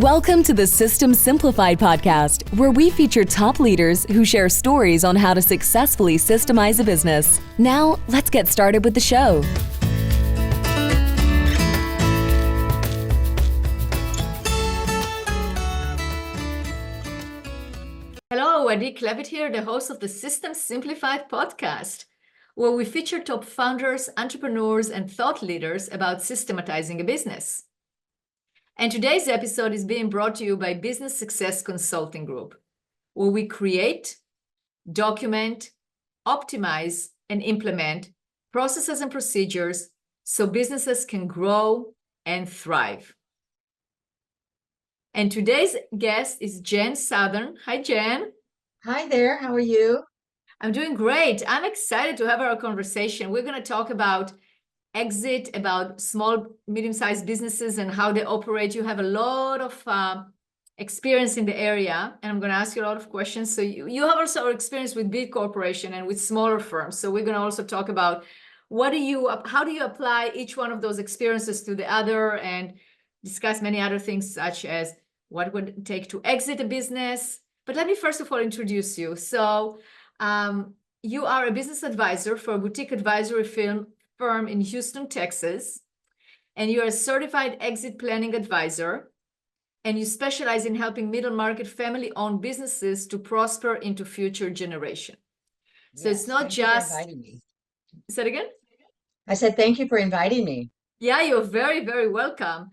Welcome to the System Simplified podcast, where we feature top leaders who share stories on how to successfully systemize a business. Now, let's get started with the show. Hello, Adi Klevit here, the host of the System Simplified podcast, where we feature top founders, entrepreneurs, and thought leaders about systematizing a business. And today's episode is being brought to you by Business Success Consulting Group, where we create, document, optimize, and implement processes and procedures so businesses can grow and thrive. And today's guest is Jen Southern. Hi, Jen. Hi there. How are you? I'm doing great. I'm excited to have our conversation. We're going to talk about exit, about small, medium-sized businesses and how they operate. You have a lot of experience in the area, and I'm going to ask you a lot of questions. So you have also experience with big corporation and with smaller firms. So we're going to also talk about how do you apply each one of those experiences to the other, and discuss many other things such as what would it take to exit a business. But let me first of all introduce you. So you are a business advisor for a boutique advisory firm in Houston, Texas, and you're a certified exit planning advisor, and you specialize in helping middle market family-owned businesses to prosper into future generation. So Yes, it's not thank you for just... inviting me. Say it again? I said thank you for inviting me. Yeah, you're very, very welcome.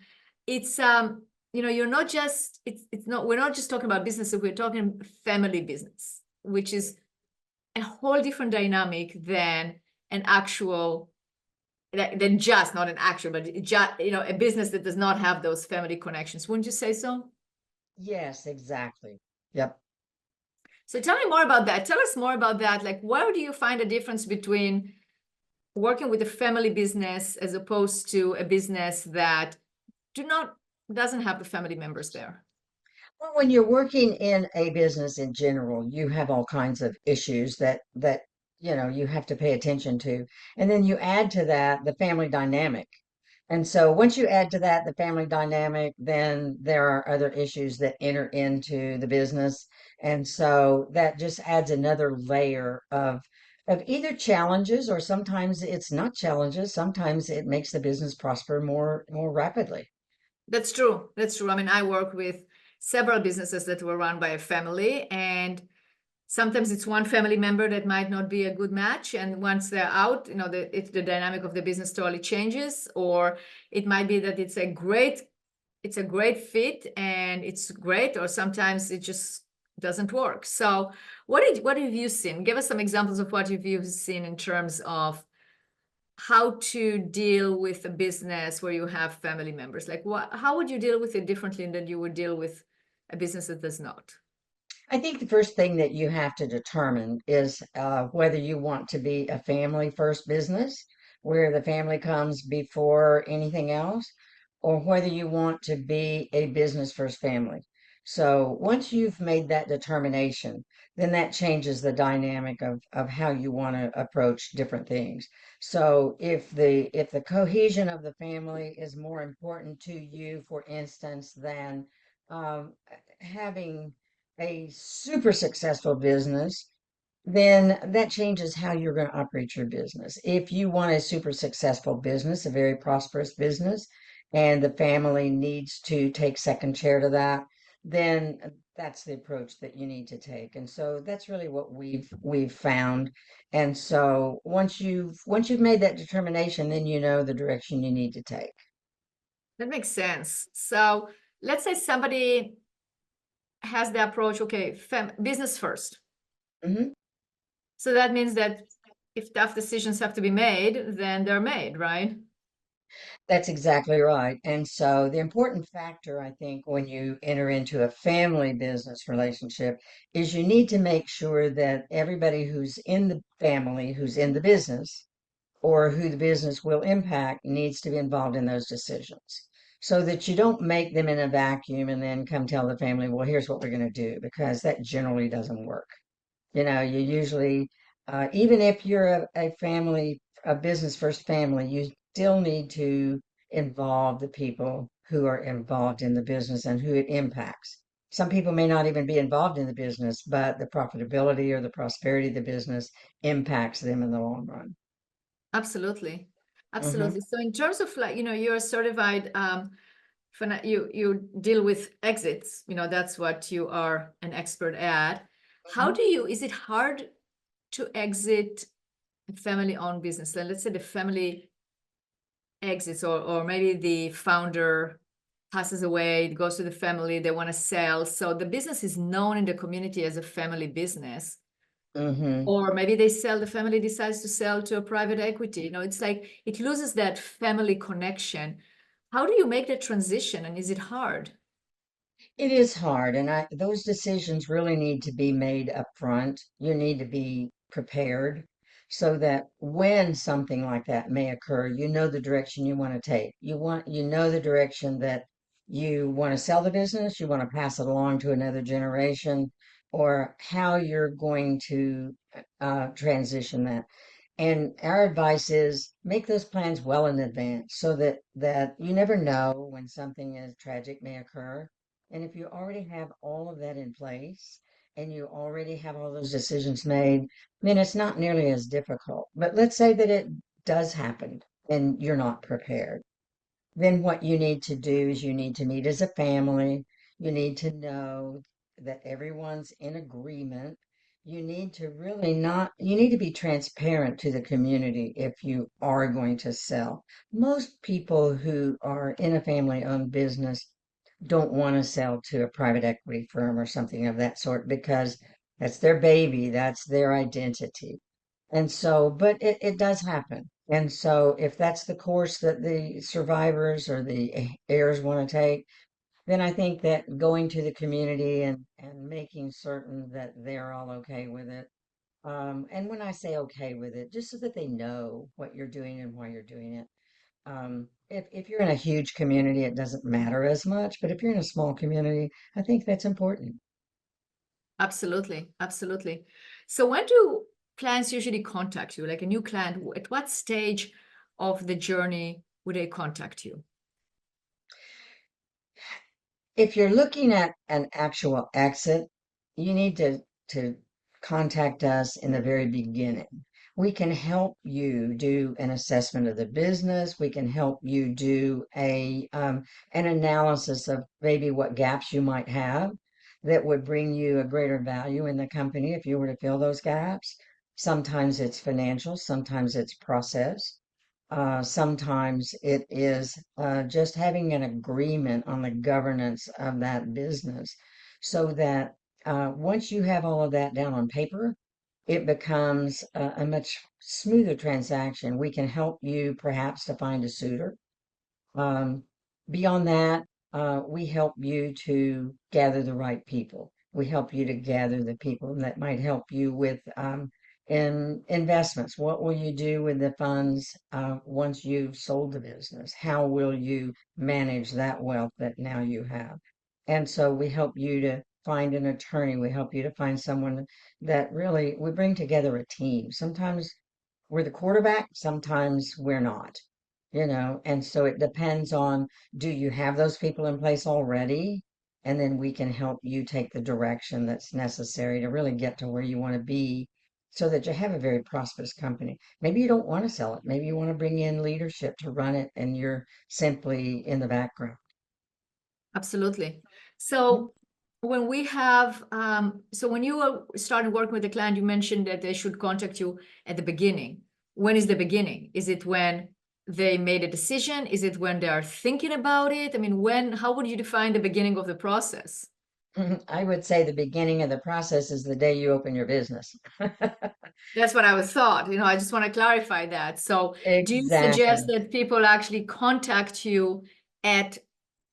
It's you're not just we're not just talking about business, we're talking family business, which is a whole different dynamic than an actual, than just not an actual, but just a business that does not have those family connections. Wouldn't you say so? Yes, exactly. Yep. So tell me more about that. Tell us more about that. Like, where do you find a difference between working with a family business as opposed to a business that doesn't have the family members there? Well, when you're working in a business in general, you have all kinds of issues that you have to pay attention to. And then you add to that the family dynamic. And so once you add to that the family dynamic, then there are other issues that enter into the business. And so that just adds another layer of either challenges, or sometimes it's not challenges. Sometimes it makes the business prosper more rapidly. That's true. That's true. I mean, I work with several businesses that were run by a family, and sometimes it's one family member that might not be a good match, and once they're out, the dynamic of the business totally changes. Or it might be that it's a great fit and it's great, or sometimes it just doesn't work. So what have you seen? Give us some examples of what you've seen in terms of how to deal with a business where you have family members. Like, how would you deal with it differently than you would deal with a business that does not? I think the first thing that you have to determine is whether you want to be a family first business where the family comes before anything else, or whether you want to be a business first family. So once you've made that determination, then that changes the dynamic of how you want to approach different things. So if the cohesion of the family is more important to you, for instance, than um, having a super successful business, then that changes how you're going to operate your business. If you want a super successful business, a very prosperous business, and the family needs to take second chair to that, then that's the approach that you need to take. And so that's really what we've found. And so once you've made that determination, then you know the direction you need to take. That makes sense. So let's say somebody has the approach, okay, business first. Mm-hmm. So that means that if tough decisions have to be made, then they're made, right? That's exactly right. And so the important factor, I think, when you enter into a family business relationship is you need to make sure that everybody who's in the family, who's in the business, or who the business will impact, needs to be involved in those decisions. So that you don't make them in a vacuum and then come tell the family, well, here's what we're going to do, because that generally doesn't work. You usually, even if you're a family, a business first family, you still need to involve the people who are involved in the business and who it impacts. Some people may not even be involved in the business, but the profitability or the prosperity of the business impacts them in the long run. Absolutely. Mm-hmm. Absolutely. So in terms of like, you're certified, you deal with exits, that's what you are an expert at. How Mm-hmm. do you, is it hard to exit a family-owned business? Let's say the family exits, or maybe the founder passes away, it goes to the family, they want to sell. So the business is known in the community as a family business. Mm-hmm. Or maybe they sell, the family decides to sell to a private equity. It's like it loses that family connection. How do you make that transition, and is it hard? It is hard, and those decisions really need to be made up front. You need to be prepared so that when something like that may occur, you know the direction you want to take. You know the direction that you want to sell the business, you want to pass it along to another generation, or how you're going to transition that. And our advice is make those plans well in advance so that you never know when something as tragic may occur. And if you already have all of that in place and you already have all those decisions made, then it's not nearly as difficult. But let's say that it does happen and you're not prepared. Then what you need to do is you need to meet as a family. You need to know that everyone's in agreement. You need to really not, you need to be transparent to the community if you are going to sell. Most people who are in a family-owned business don't want to sell to a private equity firm or something of that sort because that's their baby, that's their identity. And so, but it does happen. And so, if that's the course that the survivors or the heirs want to take, then I think that going to the community and making certain that they're all okay with it. And when I say okay with it, just so that they know what you're doing and why you're doing it. If you're in a huge community, it doesn't matter as much, but if you're in a small community, I think that's important. Absolutely. Absolutely. So when do clients usually contact you? Like a new client, at what stage of the journey would they contact you? If you're looking at an actual exit, you need to contact us in the very beginning. We can help you do an assessment of the business. We can help you do an analysis of maybe what gaps you might have that would bring you a greater value in the company if you were to fill those gaps. Sometimes it's financial, sometimes it's process. Sometimes it is just having an agreement on the governance of that business so that once you have all of that down on paper, it becomes a much smoother transaction. We can help you perhaps to find a suitor. Um, Beyond that, we help you to gather the right people. We help you to gather the people that might help you with in investments. What will you do with the funds once you've sold the business? How will you manage that wealth that now you have? And so we help you to find an attorney. We help you to find someone that really, we bring together a team. Sometimes we're the quarterback, sometimes we're not, and so it depends on, do you have those people in place already? And then we can help you take the direction that's necessary to really get to where you want to be so that you have a very prosperous company. Maybe you don't want to sell it. Maybe you want to bring in leadership to run it and you're simply in the background. Absolutely. So when we have, so when you are starting working with a client, you mentioned that they should contact you at the beginning. When is the beginning? Is it when they made a decision? Is it when they are thinking about it? I mean, how would you define the beginning of the process? I would say the beginning of the process is the day you open your business. That's what I was thought. I just want to clarify that. So do you suggest Exactly. that people actually contact you at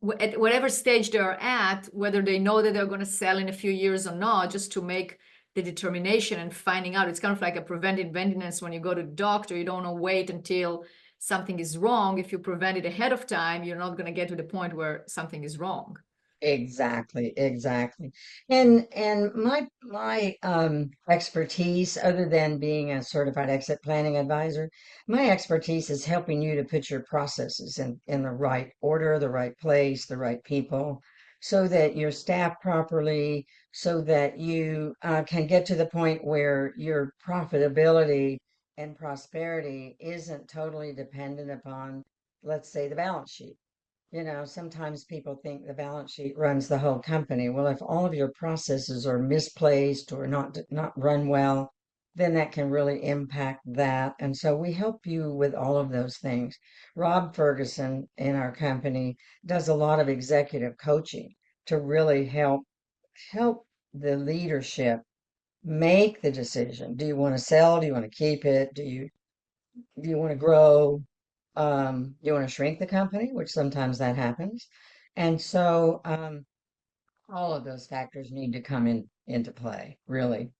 whatever stage they're at, whether they know that they're going to sell in a few years or not, just to make the determination and finding out? It's kind of like a preventive maintenance. When you go to the doctor, you don't want to wait until something is wrong. If you prevent it ahead of time, you're not going to get to the point where something is wrong. Exactly, exactly. And my expertise, other than being a certified exit planning advisor, my expertise is helping you to put your processes in the right order, the right place, the right people, so that you're staffed properly, so that you can get to the point where your profitability and prosperity isn't totally dependent upon, let's say, the balance sheet. Sometimes people think the balance sheet runs the whole company. Well, if all of your processes are misplaced or not run well, then that can really impact that. And so we help you with all of those things. Rob Ferguson in our company does a lot of executive coaching to really help the leadership make the decision. Do you want to sell? Do you want to keep it? Do you want to grow? You want to shrink the company, which sometimes that happens. And so all of those factors need to come into play, really.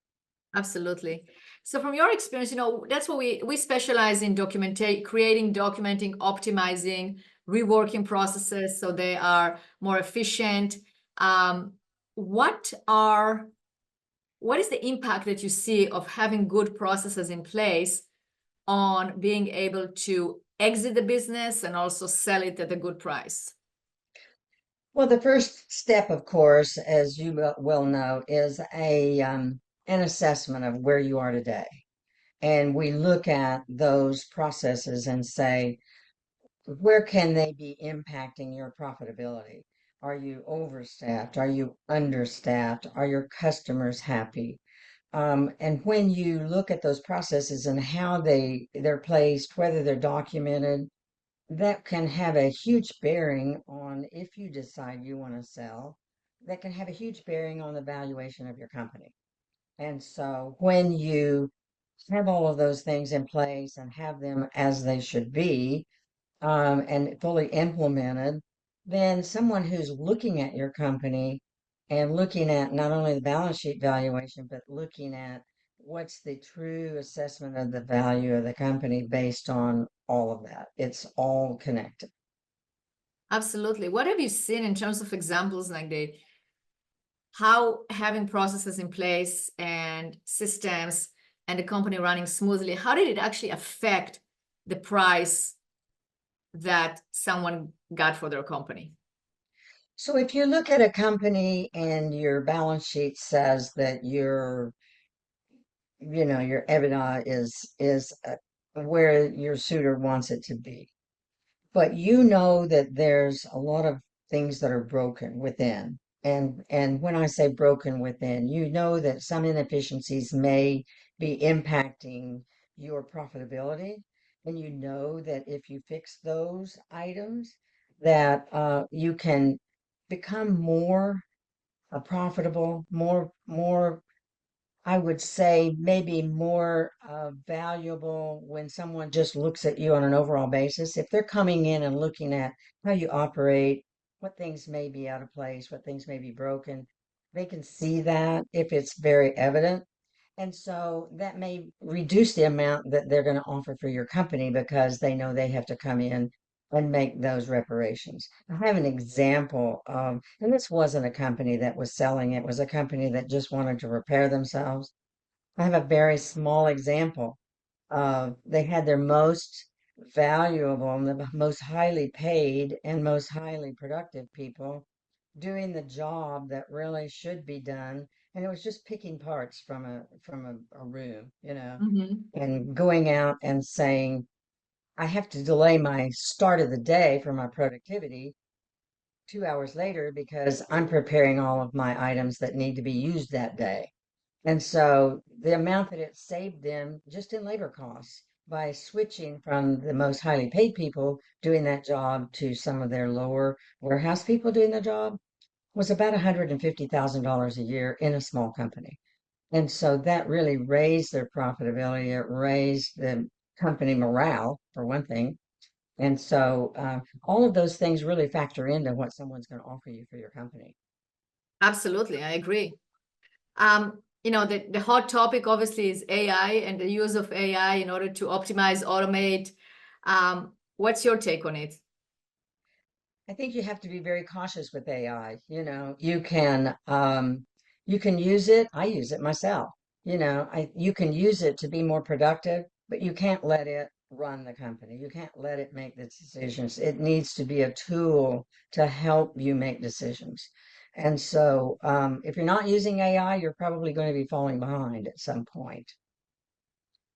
Absolutely. So from your experience, that's what we specialize in creating, documenting, optimizing, reworking processes so they are more efficient. What is the impact that you see of having good processes in place on being able to exit the business and also sell it at a good price? Well, the first step, of course, as you well know, is an assessment of where you are today. And we look at those processes and say, where can they be impacting your profitability? Are you overstaffed? Are you understaffed? Are your customers happy? And when you look at those processes and how they're placed, whether they're documented, that can have a huge bearing on if you decide you want to sell. That can have a huge bearing on the valuation of your company. And so when you have all of those things in place and have them as they should be, and fully implemented, then someone who's looking at your company and looking at not only the balance sheet valuation, but looking at what's the true assessment of the value of the company based on all of that. It's all connected. Absolutely. What have you seen in terms of examples like how having processes in place and systems and the company running smoothly, how did it actually affect the price that someone got for their company? So if you look at a company and your balance sheet says that your EBITDA is where your suitor wants it to be, but you know that there's a lot of things that are broken within. And when I say broken within, you know that some inefficiencies may be impacting your profitability, and you know that if you fix those items, that you can become more profitable, more I would say maybe more valuable when someone just looks at you on an overall basis. If they're coming in and looking at how you operate, what things may be out of place, what things may be broken, they can see that if it's very evident. And so that may reduce the amount that they're going to offer for your company because they know they have to come in and make those reparations. I have an example of, and this wasn't a company that was selling, it was a company that just wanted to repair themselves. I have a very small example of they had their most valuable and the most highly paid and most highly productive people doing the job that really should be done. And it was just picking parts from a room, Mm-hmm. and going out and saying, I have to delay my start of the day for my productivity 2 hours later because I'm preparing all of my items that need to be used that day. And so the amount that it saved them just in labor costs by switching from the most highly paid people doing that job to some of their lower warehouse people doing the job was about $150,000 a year in a small company. And so that really raised their profitability. It raised the company morale, for one thing. And so all of those things really factor into what someone's going to offer you for your company. Absolutely, I agree. The hot topic obviously is AI and the use of AI in order to optimize, automate. What's your take on it? I think you have to be very cautious with AI. You can use it. I use it myself. You can use it to be more productive, but you can't let it run the company. You can't let it make the decisions. It needs to be a tool to help you make decisions. And so, if you're not using AI, you're probably going to be falling behind at some point.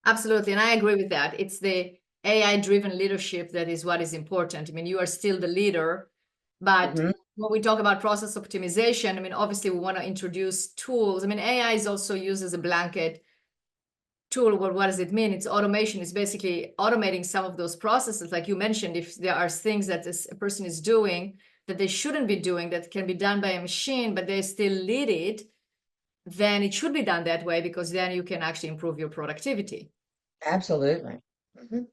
Absolutely. And I agree with that. It's the AI-driven leadership that is what is important. I mean, you are still the leader, but Mhm. when we talk about process optimization, I mean, obviously we want to introduce tools. I mean, AI is also used as a blanket tool. Well, what does it mean? It's automation. It's basically automating some of those processes. Like you mentioned, if there are things that a person is doing that they shouldn't be doing that can be done by a machine, but they still lead it, then it should be done that way because then you can actually improve your productivity. Absolutely. Mhm.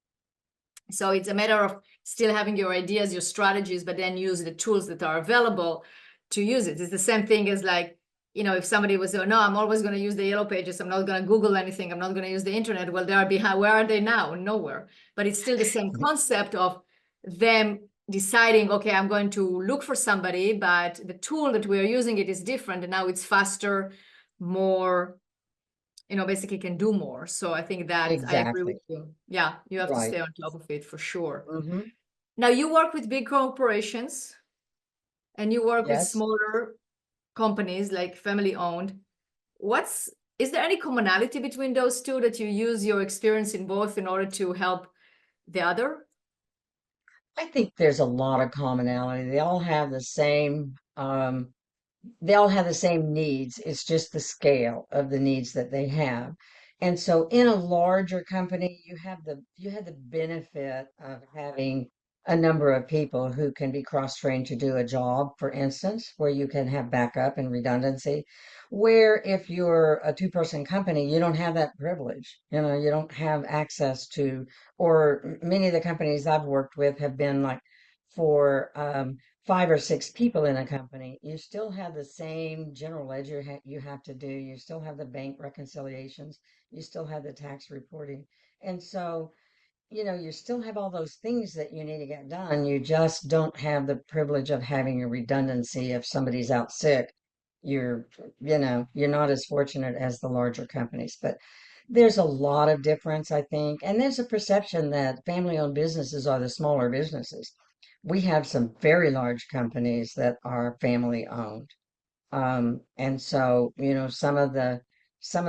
So it's a matter of still having your ideas, your strategies, but then use the tools that are available to use it. It's the same thing as like, if somebody was, oh, no, I'm always going to use the yellow pages. I'm not going to Google anything. I'm not going to use the internet. Well, they are behind. Where are they now? Nowhere. But it's still the same concept of them deciding, okay, I'm going to look for somebody, but the tool that we are using it is different. And now it's faster, more, basically can do more. So I think that I agree Exactly. with you. Yeah, you have to Right. stay on top of it for sure. Hmm. Now you work with big corporations and you work with Yes. smaller companies like family owned. Is there any commonality between those two that you use your experience in both in order to help the other? I think there's a lot of commonality. They all have the same needs. It's just the scale of the needs that they have. And so in a larger company, you have the benefit of having a number of people who can be cross-trained to do a job, for instance, where you can have backup and redundancy. Where if you're a two-person company, you don't have that privilege. You don't have access to, or many of the companies I've worked with have been like for 5 or 6 people in a company, you still have the same general ledger you have to do. You still have the bank reconciliations. You still have the tax reporting. And so, you still have all those things that you need to get done. You just don't have the privilege of having a redundancy if somebody's out sick. You're, you're not as fortunate as the larger companies, but there's a lot of difference, I think. And there's a perception that family-owned businesses are the smaller businesses. We have some very large companies that are family-owned. And so, some of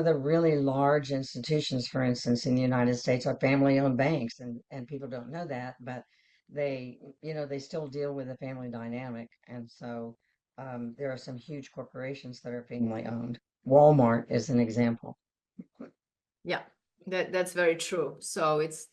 the really large institutions, for instance, in the United States are family-owned banks, and people don't know that, but they still deal with a family dynamic. And so, there are some huge corporations that are family-owned. Walmart is an example. Yeah, that's very true. So it's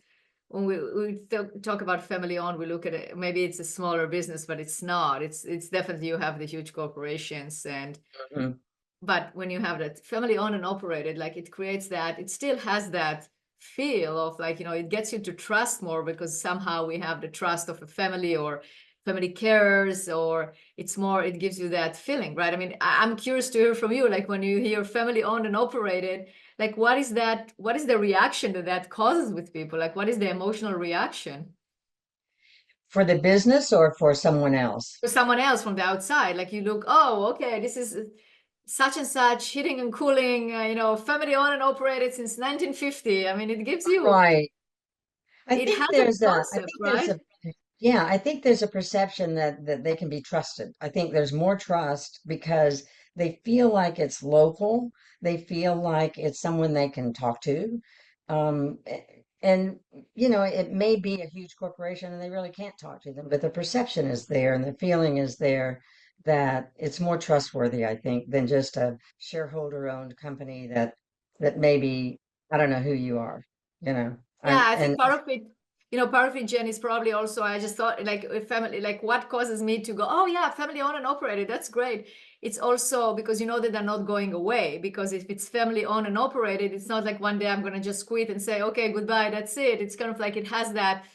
when we talk about family owned, we look at it, maybe it's a smaller business, but it's not. It's definitely you have the huge corporations Mhm. but when you have that family owned and operated, like it creates that, it still has that feel of like, it gets you to trust more because somehow we have the trust of a family or family cares, or it gives you that feeling, right? I mean, I'm curious to hear from you, like when you hear family owned and operated, like what is the reaction that causes with people? Like what is the emotional reaction? For the business or for someone else? For someone else from the outside, like you look, oh, okay, this is such and such heating and cooling, family owned and operated since 1950. I mean, Right. it has a concept, right? I think there's a perception that they can be trusted. I think there's more trust because they feel like it's local. They feel like it's someone they can talk to. And it may be a huge corporation and they really can't talk to them, but the perception is there and the feeling is there that it's more trustworthy, I think, than just a shareholder-owned company that maybe I don't know who you are, you know. Yeah, I'm I think and part of it, Jen, is probably also, I just thought like a family, like what causes me to go, oh yeah, family owned and operated, that's great. It's also because you know that they're not going away, because if it's family owned and operated, it's not like one day I'm going to just quit and say, okay, goodbye, that's it. It's kind of like it has that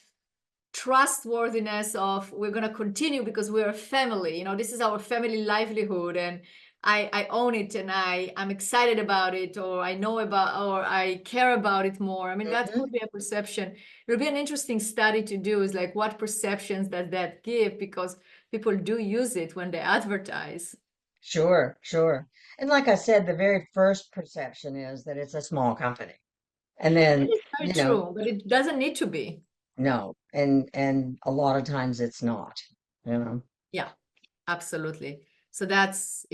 trustworthiness of we're going to continue because we're a family, this is our family livelihood, and I own it, and I'm excited about it, or I know about, or I care about it more. I mean, that Mhm. could be a perception. It'll be an interesting study to do, is like what perceptions does that give, because people do use it when they advertise. Sure, sure. And like I said, the very first perception is that it's a small company. And That then, is very you know, true, but it doesn't need to be. no. And a lot of times it's not, you know. Yeah, absolutely. So that's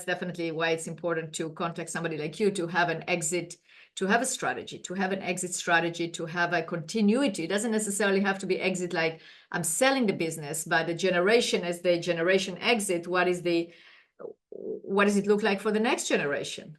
definitely why it's important to contact somebody like you to have an exit, to have a strategy, to have an exit strategy, to have a continuity. It doesn't necessarily have to be exit like I'm selling the business, but the generation as the generation exit, what does it look like for the next generation?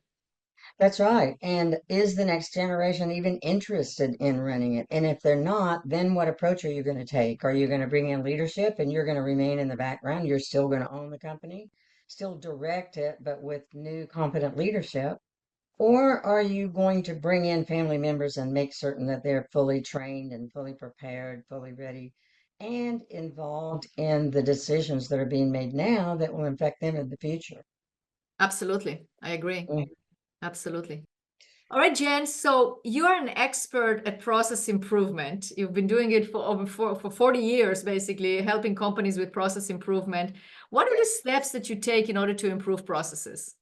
That's right. And is the next generation even interested in running it? And if they're not, then what approach are you going to take? Are you going to bring in leadership and you're going to remain in the background? You're still going to own the company, still direct it, but with new competent leadership? Or are you going to bring in family members and make certain that they're fully trained and fully prepared, fully ready, and involved in the decisions that are being made now that will affect them in the future? Absolutely. I agree. Mm. Absolutely. All right, Jen. So you are an expert at process improvement. You've been doing it for 40 years, basically, helping companies with process improvement. What are the steps that you take in order to improve processes?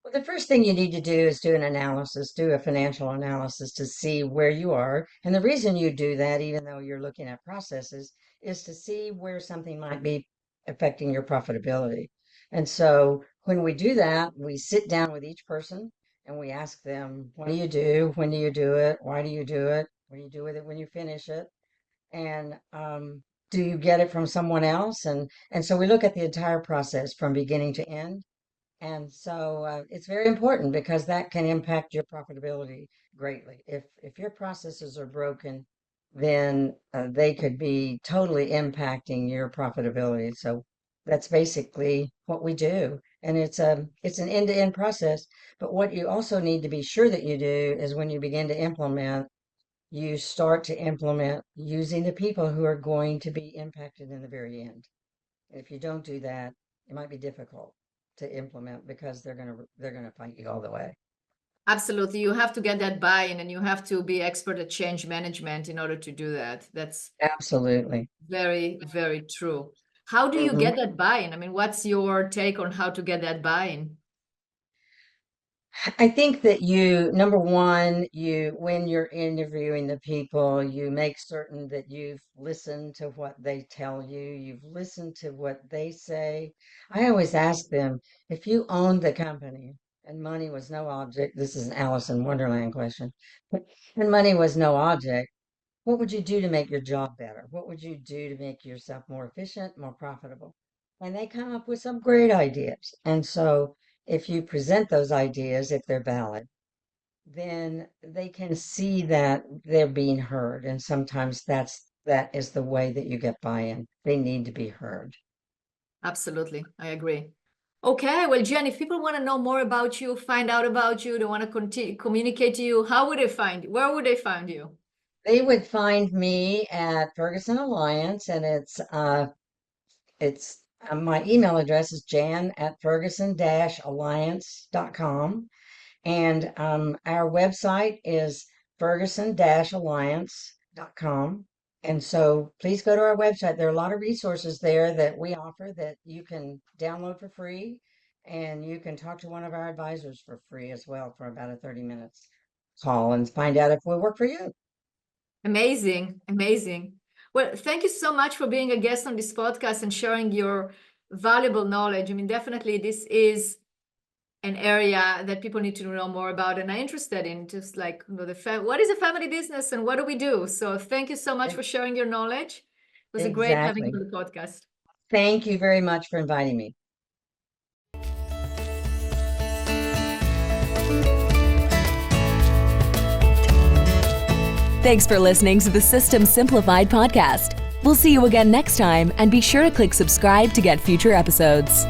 Well, the first thing you need to do is do an analysis, do a financial analysis to see where you are. And the reason you do that, even though you're looking at processes, is to see where something might be affecting your profitability. And so when we do that, we sit down with each person and we ask them, what do you do? When do you do it? Why do you do it? What do you do with it when you finish it? And do you get it from someone else? And so we look at the entire process from beginning to end, and so it's very important because that can impact your profitability greatly. If your processes are broken, then they could be totally impacting your profitability. So that's basically what we do. And it's an end-to-end process. But what you also need to be sure that you do is when you begin to implement, you start to implement using the people who are going to be impacted in the very end. If you don't do that, it might be difficult to implement because they're gonna fight you all the way. Absolutely. You have to get that buy-in and you have to be expert at change management in order to do that. That's Absolutely. very, very true. How do you Mhm. get that buy-in? I mean, what's your take on how to get that buy-in? I think that number one, when you're interviewing the people, you make certain that you've listened to what they tell you, you've listened to what they say. I always ask them, if you owned the company and money was no object, this is an Alice in Wonderland question, but and money was no object, what would you do to make your job better? What would you do to make yourself more efficient, more profitable? And they come up with some great ideas. And so if you present those ideas, if they're valid, then they can see that they're being heard. And sometimes that is the way that you get buy-in. They need to be heard. Absolutely. I agree. Okay. Well, Jen, if people want to know more about you, find out about you, they want to continue communicate to you, how would they find you? Where would they find you? They would find me at Ferguson Alliance, and it's my email address is jan@ferguson-alliance.com. And our website is ferguson-alliance.com. And so please go to our website. There are a lot of resources there that we offer that you can download for free. And you can talk to one of our advisors for free as well for about a 30 minutes call and find out if we'll work for you. Amazing. Amazing. Well, thank you so much for being a guest on this podcast and sharing your valuable knowledge. I mean, definitely this is an area that people need to know more about and are interested in, just like, you know, what is a family business and what do we do? So thank you so much for sharing your knowledge. It was a great having you Exactly. on the podcast. Thank you very much for inviting me. Thanks for listening to the System Simplified podcast. We'll see you again next time, and be sure to click subscribe to get future episodes.